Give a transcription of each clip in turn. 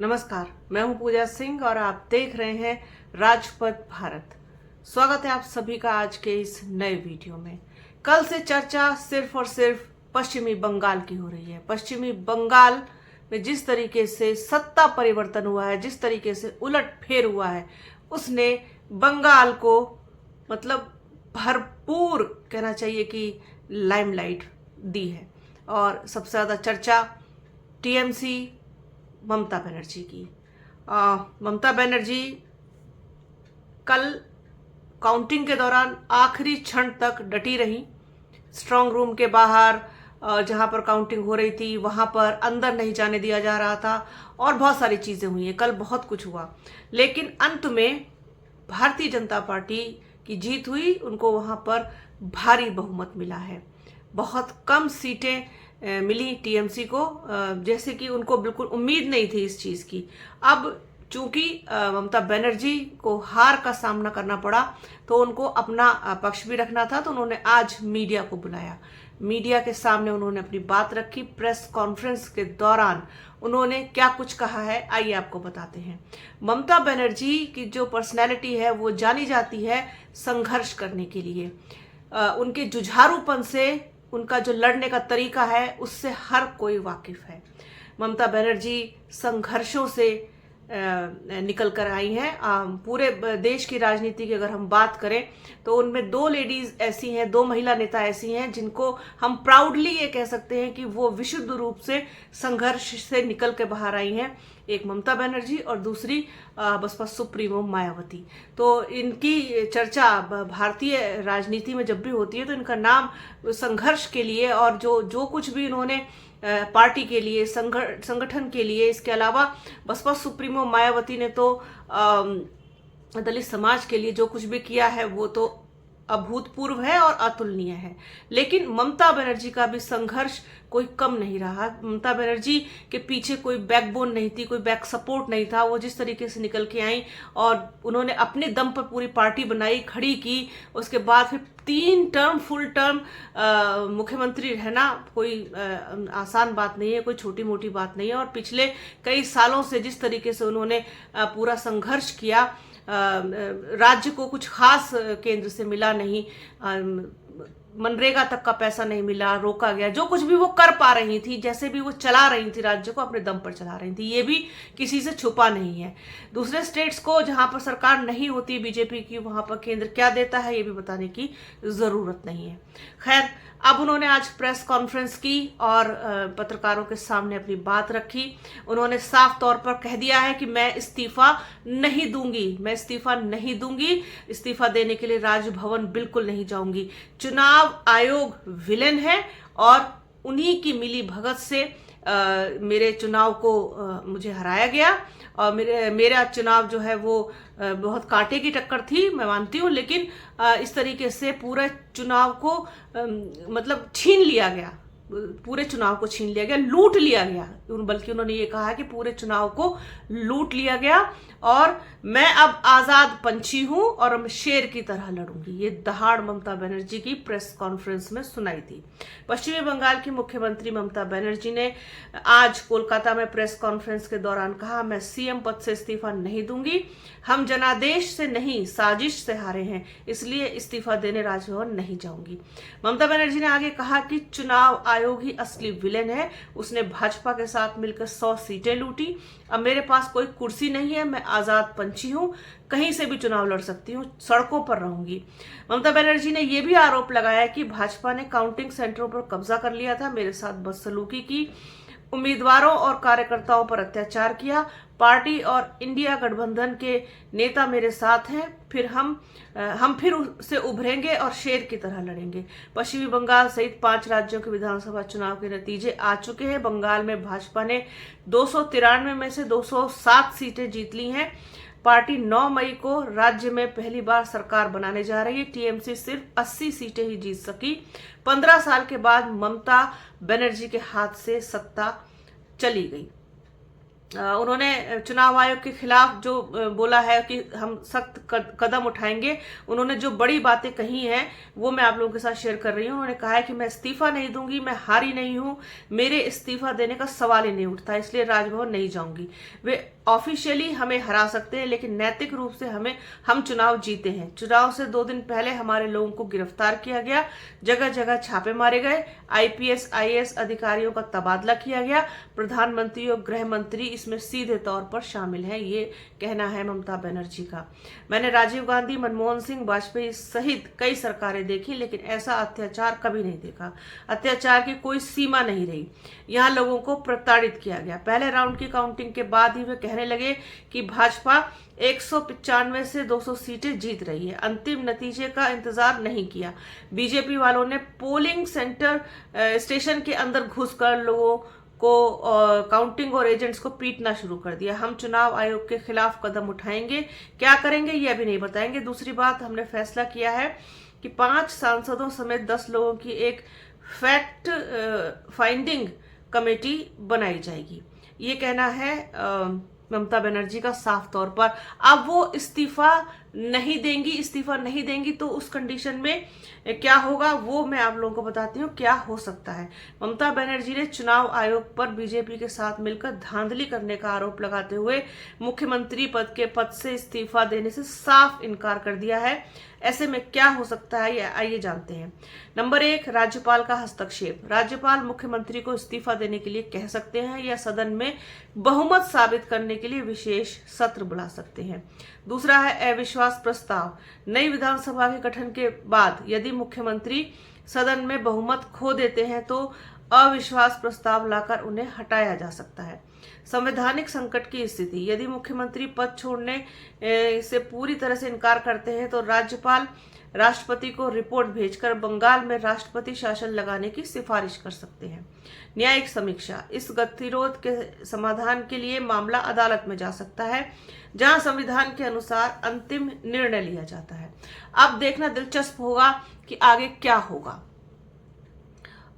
नमस्कार, मैं हूं पूजा सिंह और आप देख रहे हैं राजपथ भारत। स्वागत है आप सभी का आज के इस नए वीडियो में। कल से चर्चा सिर्फ और सिर्फ पश्चिमी बंगाल की हो रही है। पश्चिमी बंगाल में जिस तरीके से सत्ता परिवर्तन हुआ है, जिस तरीके से उलटफेर हुआ है, उसने बंगाल को मतलब भरपूर कहना चाहिए कि लाइमलाइट दी है। और सबसे ज़्यादा चर्चा टीएमसी ममता बनर्जी की। ममता बनर्जी कल काउंटिंग के दौरान आखिरी क्षण तक डटी रही। स्ट्रांग रूम के बाहर जहां पर काउंटिंग हो रही थी वहां पर अंदर नहीं जाने दिया जा रहा था और बहुत सारी चीजें हुई हैं। कल बहुत कुछ हुआ, लेकिन अंत में भारतीय जनता पार्टी की जीत हुई। उनको वहां पर भारी बहुमत मिला है। बहुत कम सीटें मिली टीएमसी को, जैसे कि उनको बिल्कुल उम्मीद नहीं थी इस चीज की। अब चूंकि ममता बनर्जी को हार का सामना करना पड़ा तो उनको अपना पक्ष भी रखना था, तो उन्होंने आज मीडिया को बुलाया। मीडिया के सामने उन्होंने अपनी बात रखी। प्रेस कॉन्फ्रेंस के दौरान उन्होंने क्या कुछ कहा है, आइए आपको बताते हैं। ममता बनर्जी की जो पर्सनैलिटी है वो जानी जाती है संघर्ष करने के लिए। उनके जुझारूपन से, उनका जो लड़ने का तरीका है उससे हर कोई वाकिफ है। ममता बनर्जी संघर्षों से निकल कर आई हैं। पूरे देश की राजनीति की अगर हम बात करें तो उनमें दो लेडीज ऐसी हैं, दो महिला नेता ऐसी हैं जिनको हम प्राउडली ये कह सकते हैं कि वो विशुद्ध रूप से संघर्ष से निकल के बाहर आई हैं। एक ममता बनर्जी और दूसरी बसपा सुप्रीमो मायावती। तो इनकी चर्चा भारतीय राजनीति में जब भी होती है तो इनका नाम संघर्ष के लिए और जो कुछ भी इन्होंने पार्टी के लिए, संगठन के लिए, इसके अलावा बसपा सुप्रीमो मायावती ने तो दलित समाज के लिए जो कुछ भी किया है वो तो अभूतपूर्व है और अतुलनीय है। लेकिन ममता बनर्जी का भी संघर्ष कोई कम नहीं रहा। ममता बनर्जी के पीछे कोई बैकबोन नहीं थी, कोई बैक सपोर्ट नहीं था। वो जिस तरीके से निकल के आई और उन्होंने अपने दम पर पूरी पार्टी बनाई, खड़ी की। उसके बाद फिर 3 टर्म फुल टर्म मुख्यमंत्री रहना कोई आसान बात नहीं है, कोई छोटी मोटी बात नहीं है। और पिछले कई सालों से जिस तरीके से उन्होंने पूरा संघर्ष किया, राज्य को कुछ खास केंद्र से मिला नहीं, मनरेगा तक का पैसा नहीं मिला, रोका गया। जो कुछ भी वो कर पा रही थी, जैसे भी वो चला रही थी, राज्य को अपने दम पर चला रही थी, ये भी किसी से छुपा नहीं है। दूसरे स्टेट्स को जहां पर सरकार नहीं होती बीजेपी की, वहां पर केंद्र क्या देता है ये भी बताने की जरूरत नहीं है। खैर, अब उन्होंने आज प्रेस कॉन्फ्रेंस की और पत्रकारों के सामने अपनी बात रखी। उन्होंने साफ तौर पर कह दिया है कि मैं इस्तीफा नहीं दूंगी, मैं इस्तीफा नहीं दूंगी, इस्तीफा देने के लिए राजभवन बिल्कुल नहीं जाऊंगी। चुनाव आयोग विलेन है और उन्हीं की मिली भगत से मेरे चुनाव को मुझे हराया गया। और मेरा चुनाव जो है वो बहुत कांटे की टक्कर थी, मैं मानती हूँ, लेकिन इस तरीके से पूरे चुनाव को मतलब छीन लिया गया, पूरे चुनाव को छीन लिया गया, लूट लिया गया। बल्कि उन्होंने ये कहा कि पूरे चुनाव को लूट लिया गया और मैं अब आजाद पंछी हूं और मैं शेर की तरह लड़ूंगी। ये दहाड़ ममता बनर्जी की प्रेस कॉन्फ्रेंस में सुनाई थी। पश्चिमी बंगाल की मुख्यमंत्री ममता बनर्जी ने आज कोलकाता में प्रेस कॉन्फ्रेंस के दौरान कहा, मैं सीएम पद से इस्तीफा नहीं दूंगी। हम जनादेश से नहीं, साजिश से हारे हैं, इसलिए इस्तीफा देने राजभवन नहीं जाऊंगी। ममता बनर्जी ने आगे कहा कि चुनाव आयोग ही असली विलेन है। उसने भाजपा के साथ मिलकर 100 सीटें लूटी। अब मेरे पास कोई कुर्सी नहीं है, मैं आजाद पंछी हूं, कहीं से भी चुनाव लड़ सकती हूं, सड़कों पर रहूंगी। ममता बनर्जी ने यह भी आरोप लगाया कि भाजपा ने काउंटिंग सेंटरों पर कब्जा कर लिया था, मेरे साथ बदसलूकी की, उम्मीदवारों और कार्यकर्ताओं पर अत्याचार किया। पार्टी और इंडिया गठबंधन के नेता मेरे साथ हैं, फिर हम फिर से उभरेंगे और शेर की तरह लड़ेंगे। पश्चिमी बंगाल सहित 5 राज्यों के विधानसभा चुनाव के नतीजे आ चुके हैं। बंगाल में भाजपा ने 293 में से 207 सीटें जीत ली हैं। पार्टी 9 मई को राज्य में पहली बार सरकार बनाने जा रही है। टीएमसी सिर्फ 80 सीटें ही जीत सकी। 15 साल के बाद ममता बनर्जी के हाथ से सत्ता चली गई। उन्होंने चुनाव आयोग के खिलाफ जो बोला है कि हम सख्त कदम उठाएंगे, उन्होंने जो बड़ी बातें कही हैं वो मैं आप लोगों के साथ शेयर कर रही हूं। उन्होंने कहा है कि मैं इस्तीफा नहीं दूंगी, मैं हारी नहीं हूं, मेरे इस्तीफा देने का सवाल ही नहीं उठता, इसलिए राजभवन नहीं जाऊंगी। वे ऑफिशियली हमें हरा सकते हैं लेकिन नैतिक रूप से हम चुनाव जीते हैं। चुनाव से 2 दिन पहले हमारे लोगों को गिरफ्तार किया गया, जगह जगह छापे मारे गए, IPS IAS अधिकारियों का तबादला किया गया, प्रधानमंत्री और गृह मंत्री इसमें सीधे तौर पर शामिल हैं, ये कहना है ममता बनर्जी का। मैंने राजीव गांधी, मनमोहन सिंह, वाजपेयी सहित कई सरकारें देखी लेकिन ऐसा अत्याचार कभी नहीं देखा। अत्याचार की कोई सीमा नहीं रही, यहाँ लोगों को प्रताड़ित किया गया। पहले राउंड की काउंटिंग के बाद ही वे कहने लगे कि भाजपा 195 से 200 सीटें जीत रही है। अंतिम नतीजे का इंतजार नहीं किया। बीजेपी वालों ने पोलिंग सेंटर स्टेशन के अंदर घुसकर लोगों को काउंटिंग और एजेंट्स को पीटना शुरू कर दिया। हम चुनाव आयोग के खिलाफ कदम उठाएंगे, क्या करेंगे ये अभी नहीं बताएंगे। दूसरी बात, हमने फैसला किया है कि 5 सांसदों समेत 10 लोगों की एक फैक्ट फाइंडिंग कमेटी बनाई जाएगी, ये कहना है ममता बनर्जी का साफ तौर पर। अब वो इस्तीफा नहीं देंगी तो उस कंडीशन में क्या होगा वो मैं आप लोगों को बताती हूँ क्या हो सकता है। ममता बनर्जी ने चुनाव आयोग पर बीजेपी के साथ मिलकर धांधली करने का आरोप लगाते हुए मुख्यमंत्री पद से इस्तीफा देने से साफ इनकार कर दिया है। ऐसे में क्या हो सकता है, ये आइए जानते हैं। नंबर 1, राज्यपाल का हस्तक्षेप। राज्यपाल मुख्यमंत्री को इस्तीफा देने के लिए कह सकते हैं या सदन में बहुमत साबित करने के लिए विशेष सत्र बुला सकते हैं। दूसरा है अविश्वास प्रस्ताव। नई विधानसभा के गठन के बाद यदि मुख्यमंत्री सदन में बहुमत खो देते हैं तो अविश्वास प्रस्ताव लाकर उन्हें हटाया जा सकता है। संवैधानिक संकट की स्थिति, यदि मुख्यमंत्री पद छोड़ने से पूरी तरह से इनकार करते हैं तो राज्यपाल राष्ट्रपति को रिपोर्ट भेजकर बंगाल में राष्ट्रपति शासन लगाने की सिफारिश कर सकते हैं। न्यायिक समीक्षा, इस गतिरोध के समाधान के लिए मामला अदालत में जा सकता है जहां संविधान के अनुसार अंतिम निर्णय लिया जाता है। अब देखना दिलचस्प होगा कि आगे क्या होगा।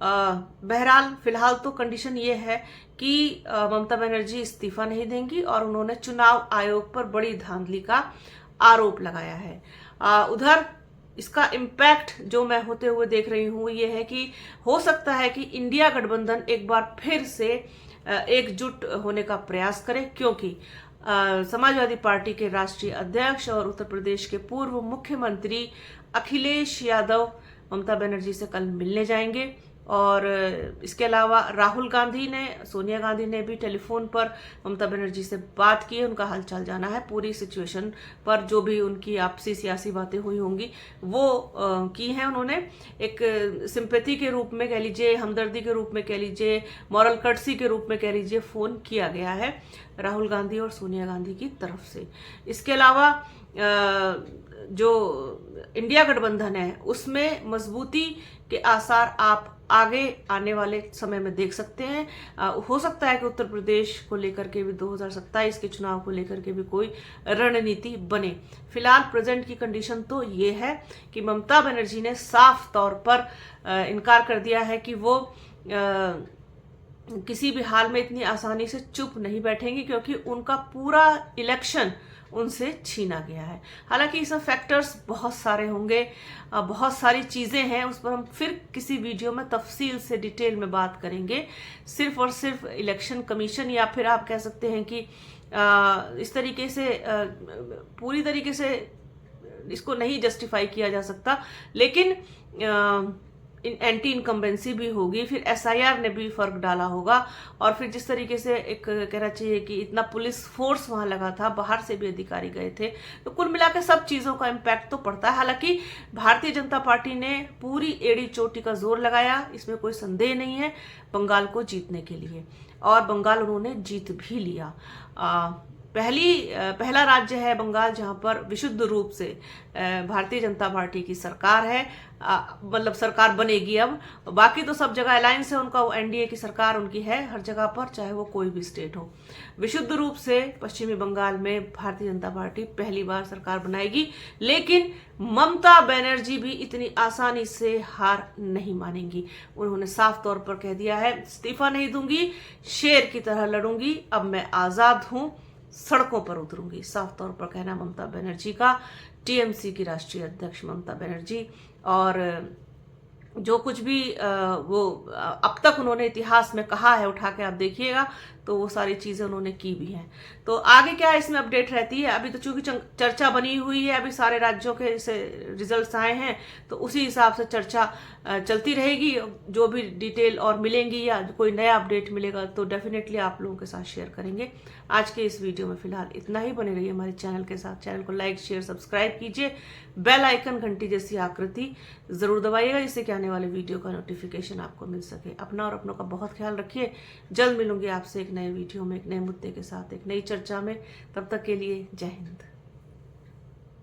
बहरहाल फिलहाल तो कंडीशन ये है कि ममता बनर्जी इस्तीफा नहीं देंगी और उन्होंने चुनाव आयोग पर बड़ी धांधली का आरोप लगाया है। उधर इसका इम्पैक्ट जो मैं होते हुए देख रही हूँ ये है कि हो सकता है कि इंडिया गठबंधन एक बार फिर से एकजुट होने का प्रयास करे, क्योंकि समाजवादी पार्टी के राष्ट्रीय अध्यक्ष और उत्तर प्रदेश के पूर्व मुख्यमंत्री अखिलेश यादव ममता बनर्जी से कल मिलने जाएंगे। और इसके अलावा राहुल गांधी ने, सोनिया गांधी ने भी टेलीफोन पर ममता बनर्जी से बात की है, उनका हालचाल जाना है। पूरी सिचुएशन पर जो भी उनकी आपसी सियासी बातें हुई होंगी वो की हैं उन्होंने। एक सिंपैथी के रूप में कह लीजिए, हमदर्दी के रूप में कह लीजिए, मॉरल कर्टसी के रूप में कह लीजिए, फोन किया गया है राहुल गांधी और सोनिया गांधी की तरफ से। इसके अलावा जो इंडिया गठबंधन है उसमें मजबूती के आसार आप आगे आने वाले समय में देख सकते हैं। हो सकता है कि उत्तर प्रदेश को लेकर के भी 2027 के चुनाव को लेकर के भी कोई रणनीति बने। फिलहाल प्रेजेंट की कंडीशन तो ये है कि ममता बनर्जी ने साफ तौर पर इनकार कर दिया है कि वो किसी भी हाल में इतनी आसानी से चुप नहीं बैठेंगी, क्योंकि उनका पूरा इलेक्शन उनसे छीना गया है। हालांकि इसमें फैक्टर्स बहुत सारे होंगे, बहुत सारी चीज़ें हैं, उस पर हम फिर किसी वीडियो में तफसील से डिटेल में बात करेंगे। सिर्फ और सिर्फ इलेक्शन कमीशन या फिर आप कह सकते हैं कि इस तरीके से पूरी तरीके से इसको नहीं जस्टिफाई किया जा सकता, लेकिन एंटी इनकम्बेंसी भी होगी, फिर SIR ने भी फर्क डाला होगा, और फिर जिस तरीके से एक कहना चाहिए कि इतना पुलिस फोर्स वहां लगा था, बाहर से भी अधिकारी गए थे, तो कुल मिलाकर सब चीज़ों का इम्पैक्ट तो पड़ता है। हालांकि भारतीय जनता पार्टी ने पूरी एड़ी चोटी का जोर लगाया, इसमें कोई संदेह नहीं है, बंगाल को जीतने के लिए, और बंगाल उन्होंने जीत भी लिया। पहला राज्य है बंगाल जहां पर विशुद्ध रूप से भारतीय जनता पार्टी की सरकार है, मतलब सरकार बनेगी। अब बाकी तो सब जगह अलायंस है उनका, एनडीए की सरकार उनकी है हर जगह पर, चाहे वो कोई भी स्टेट हो। विशुद्ध रूप से पश्चिमी बंगाल में भारतीय जनता पार्टी पहली बार सरकार बनाएगी, लेकिन ममता बनर्जी भी इतनी आसानी से हार नहीं मानेंगी। उन्होंने साफ तौर पर कह दिया है, इस्तीफा नहीं दूंगी, शेर की तरह लड़ूंगी, अब मैं आजाद हूं, सड़कों पर उतरूंगी। साफ तौर पर कहना ममता बनर्जी का, टीएमसी की राष्ट्रीय अध्यक्ष ममता बनर्जी। और जो कुछ भी वो अब तक उन्होंने इतिहास में कहा है, उठा के आप देखिएगा तो वो सारी चीजें उन्होंने की भी हैं। तो आगे क्या इसमें अपडेट रहती है, अभी तो चूंकि चर्चा बनी हुई है, अभी सारे राज्यों के रिजल्ट्स आए हैं तो उसी हिसाब से चर्चा चलती रहेगी। जो भी डिटेल और मिलेंगी या कोई नया अपडेट मिलेगा तो डेफिनेटली आप लोगों के साथ शेयर करेंगे। आज के इस वीडियो में फिलहाल इतना ही। बने रहिए हमारे चैनल के साथ, चैनल को लाइक शेयर सब्सक्राइब कीजिए, बेल आइकन घंटी जैसी आकृति जरूर दबाइएगा जिससे कि आने वाले वीडियो का नोटिफिकेशन आपको मिल सके। अपना और अपनों का बहुत ख्याल रखिए। जल्द मिलूंगी आपसे एक नए वीडियो में, एक नए मुद्दे के साथ, एक नई चर्चा में। तब तक के लिए जय हिंद।